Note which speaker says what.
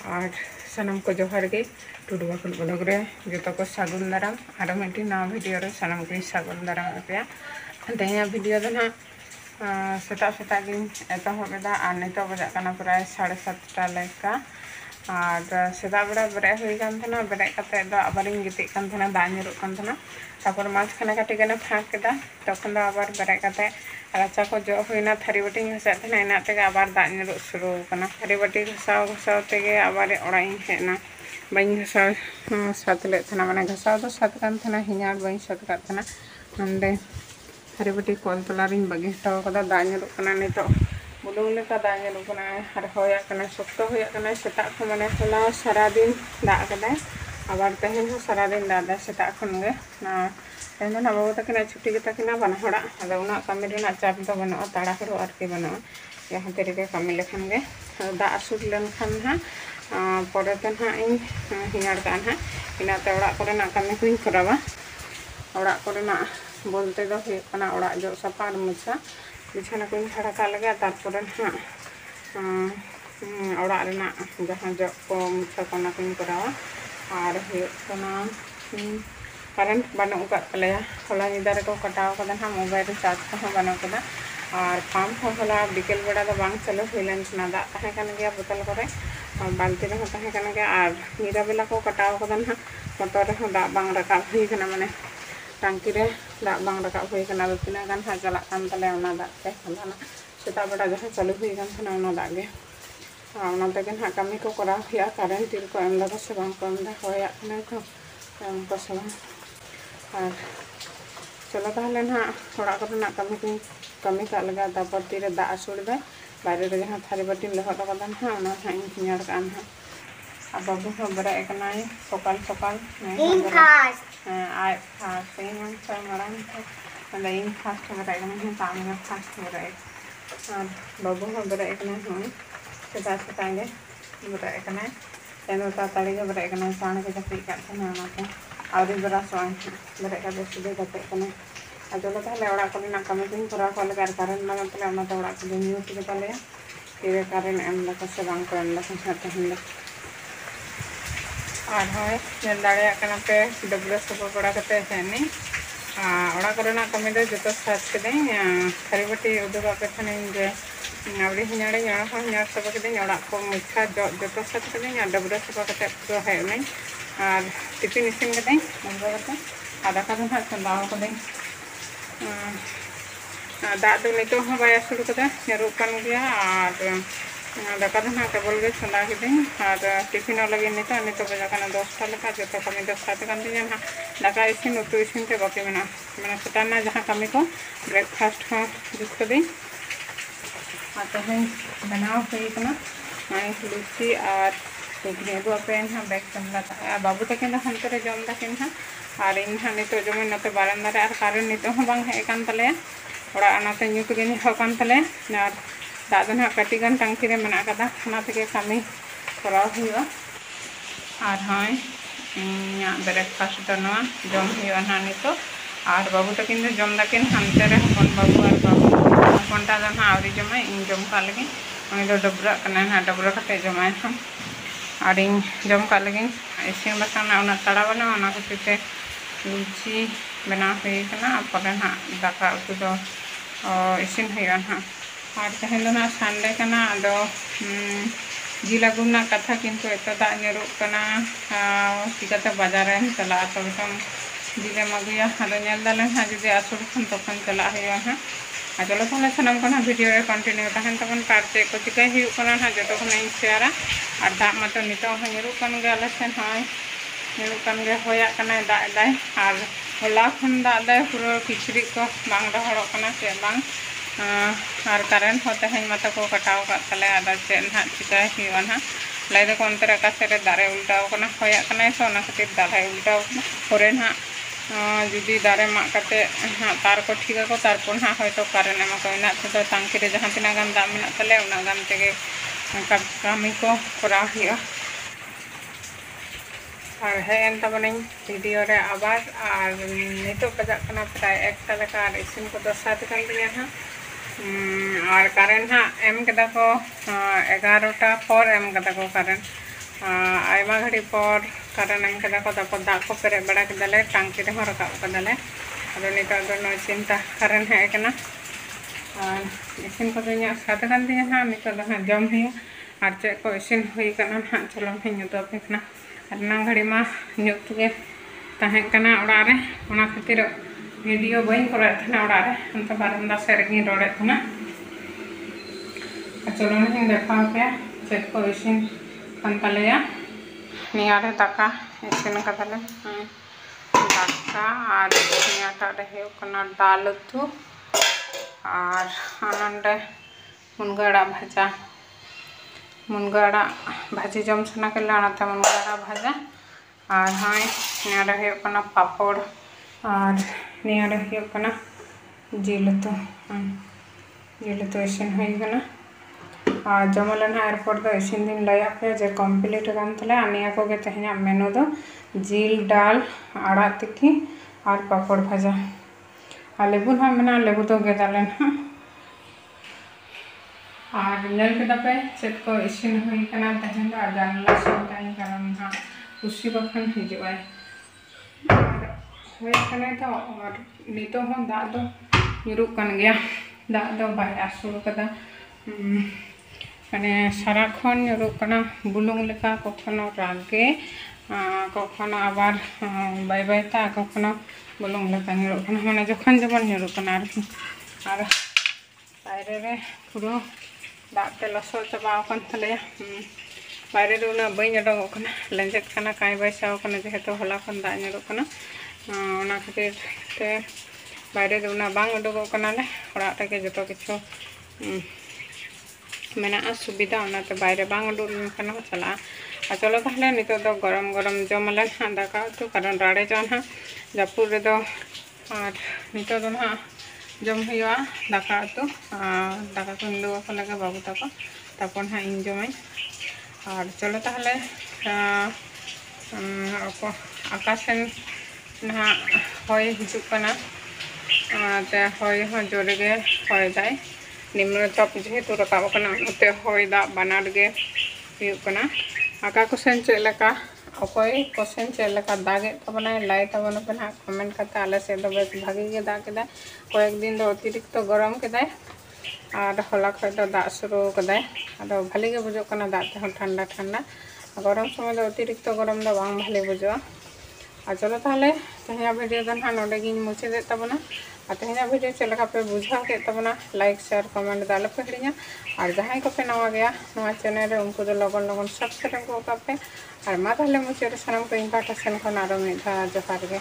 Speaker 1: और सानम को जोहार गे टुडू बाकुल ब्लॉग रे जो को सागुन दाराम और मिट्टी नवा वीडियो रे सानम को सागुन दाराम पे तेहा वीडियो दो ना सेता सेता गिन एतहबेदा और नित बजा प्राय 7:30 लेका और सेता बेड़ा बेरे हुई बेरे आबार गिते दाग ᱧᱩᱨᱩᱜ तापर माझखाने काटी गने फाँक के तखन आबार बेरे राचा को जो हुईना थारी बाटी घसाए इना आबार दाग ᱧᱩᱨᱩᱜ शुरू थारी बाटी घसाव घसाव तेगे आबार ओड़ा हेना बी घसाव सात ले माने घसाव तो सात हिंगार बी सात नंदे थारी बाटी कल तला बागी हटाव दाग ᱧᱩᱨᱩᱜ नित बुलुंग लेका दाग ᱧᱩᱨᱩᱜ और होया शक्त होया सेता को माने हला सारा दिन दाग आबार तेहन सारा दिन दाग सेता खन गे तेहन बाबू तकिना छुट्टी गेता बना हड़ा अदो उना कमी रेना चाप दो बनो ताड़ाहुड़ो आरकी बनो जहाँ तेरे कमी लेखान गे दाग आसुर लेनखान परेते इन हिंगाड़ का इनाते ओड़ा कोरेना कमी को करावा ओड़ा कोरेना बोलते दो हुयुगना ओड़ा जो साफा और मुछा बिछाना को झाड़ा का लगे तारपरे ओड़ा रेना जहाँ जो को मुछा को करावा और हुयुगना कारेंट बनू तलेया हला निदा को कटाव कदा मोबाइल चार्ज को बनू कदा और पाम्प हला बिकेल बेड़ा दो बांग चालू हुईलेन दाग तहें गया बोतल करे बाल्टी रहा तहें गया और निदा बेला को कटाव कदा मोटर रहा दाग बांग रकाब हुई माने टांकी रे दाग बांग रकाब हुई दो तीना गान चला तले दाग ते हला सेता बेड़ा जहाँ चालू हुई दाग गे ना कमी को करा हुआ कारेंट तिर को एम लगा से बांग को एम होया को एम को से और चलो ताहले ना थोड़ा करना कमी का लगा तापर तीरे दाग आसुड़ दे बारे रे जहाँ थारी बाटी लहद कदा हिंगाड़ का बाबू बेरे सकाल सकाल आज फास्ट मांग इन फास्ट बेरे ताम फास्ट बेरे और बाबू बेरे सेता सेता गे बेरे तेनो ताड़ी बेरे चाण के जापी आउरी बेरा सोआई बेरे सीधे गते चलो ताहले ओड़ा को कमी को करा को लगे कारेंट लगा तले ओड़ा को म्यूट के तले तीरे कारेंट एम लगा से बांग को एम लगा तेहन और हय नेल दाड़े पे डबरा सफा बड़ा कते हेनी ओड़ा को कमी दो जो साज के थारी बाटी उदुगा पे जे आवड़ी हिंगाड़े हिंगाड़ सफा के ओड़ा को मुछा जो साज के डबरा सफा करते पूरा हेनी और टिफिन इसिन के और दाका दो चंदाव कद दाग दो नितो बै आसुड़ ᱧᱩᱨᱩᱜ गया और दाका दो केवल गे चंदा के और टिफिन लगे नित बजा 10टा लेका जो कमी दो सात दाका इसिन उतु इसिन ते बाकी मेना मैंने सेटा जहाँ कमी को ब्रेकफास्ट जुट कदी और तेहन बनाव हुई लुची और पे बैग चमला बाबू तक हंते जम दाकिन और इन नित जमे नते बारान्दा और कारेंट नित बांग हेकान तले ओड़ा अनाते ᱧᱩᱛ गे होकान तले और दाग दो काटी गान टांकी रे मेना कदा कमी कराव हुआ और हाँ ब्रेकफास्ट दो जम हुआ नित और बाबू तकिन जम दाकिन हंते रे हपन बाबू और बाबू हपनटा दो आवरी जमा इन जम का लगे उनी दो डबरा डबरा कते जमाए और इन जम का लगे इसिन बासाना तड़ा बना खातिर लुची बना हुई परे दाका उतु दो इसिन हुआ और तेहन दो संडे अदो जिल आगुना कथा किंतु एत दाग ᱧᱩᱨᱩᱜ चिकाते बाजार चला तब जिलेम अगुया अदो दाले जुदी आसुड़ खान तखन चला हुआ चलो ताहले सामान को वीडियो रे कंटिन्यू तहन तबन कार चेक को चिकाई हुआ जो तो शेयरा और दाग मत नित ᱧᱩᱨᱩᱜ गे आले सेन ᱧᱩᱨᱩᱜ होया दाग और हला खन दाग पूरा किचड़ी को बांग रहड़ों से बांग और कारेंट हो तेहन मत को कटाव तले अदा चे चिकाई हुआ लैद को अंतर आकाशे दारे उल्टाव होया तो खातिर दारे उल्टाव परे जुदी दारे माकते तार को ठीक को तारपर हयतो कारेंट एम को इना तो टांकी रे जहाँ तीना गान दाग मेना तले उना गान तेगे कमी को कराव हुआ और हेन तबनी वीडियो रे आबार और नित बजा प्राय 1टा लेका और इसिन को 7 दिया और कारेंट एम को 11टा पर एम को कारेंट आयमा घड़ी पर कारण एम कदा को तापर दाग को पेरे बड़ा केदाले टांकी रे रकाब कदाले अदो नितो दो चिंता कारण है कना और इसिन को इन साथ कान दिया ना नितो दो हाँ जम हुई और चेक को इसिन हुई कना ना चलो हिं तो अपना और ना घड़ी मा नुत गे तहें कना ओड़ा रे ओना खातिर वीडियो बई करे थना ओड़ा रे अंत बारंदा से रगी रोड़े थना चलो हिं देखा पे चेक को इसिन kan talaya niare taka isin katale daka ar niata de heu kana dal utu ar anande mungara bhaji jom sana kala anate mungara bhaja ar hai niare heu kana papod ar niare heu kana jil utu isin hui kana जमलन airport दो इसिन दिन लया पे जे complete गान तले आनिया को गे तहना मेनू दो जिल डाल आड़ा तिकी और पापड़ भाजा आ लेबू हा मेना लेबू तो गे दालन और नेल के दपे चेक को इसिन हुई कना तहन दो जानला सिन टाइम कारण हा कुसी बखन हिजुआय होय कने तो और नितो हो दा दो युरु कन गया दा दो बाय आसुर कदा मैंने साराक्षण नुरुकना बुलुंग लेका कखनो रागे कखनो आबार बाय बायता कखनो बुलुंग लेका नुरुकना माने जखन जमन नुरुकना और बायरे रे पुरो दाते लसो चाबाव कन तलेया बायरे रे उना बई उडोगो कना लेंजेट कना काई बायसाव कना जेहेतु होला खन दा नुरुकना ओना खातिर ते बायरे रे उना बांग उडोगो कना ले ओड़ा रेगे जतो किछु मेना सुविधा उनाते बाहर बांग उडुक लेनखान चला चलो ताहले नितो दो गरम गरम जमले दाका उतु कारण राड़े जान हाँ जापुर रे दो और नितो दो हाँ जम हुआ दाका उतु दाका को हिंदू को लगे बाबू तको तापर हाँ इन जमाई और चलो ताहले आकाशन ना हय हिजुकना हय हाँ जोरे गे हय दाय निम्न चाप जेहेतु रकाबकना उते हय दा बानार गे हुयुकना आका कोसेन चेलेका अकोय कोसेन चेलेका दागे तबना लाई तबना पे ना कमेंट करते आले से दो बेस भागी गे दा केदा कयेक दिन दो अतिरिक्त गरम केदाय और हला खय दो दा शुरू केदाय आदो भाली गे बुझो कना दा ते ठंडा ठंडा गरम समय दो अतिरिक्त गरम दो बांग भाली बुझो चलो ताहले तेहना वीडियो दो ना नोडे गिन मुचादे तबना तेहना वीडियो चलेका पे बुझाव के तबना लाइक शेयर कमेंट दाल पे हिड़िया और जहां को पे नवा गया नवा चैनल रे उनको लगन लगन सब्सक्राइब को पे और मा ताहले मुचादे सनम को इन पाटा सेन खन आरो मिधा जोहार गे।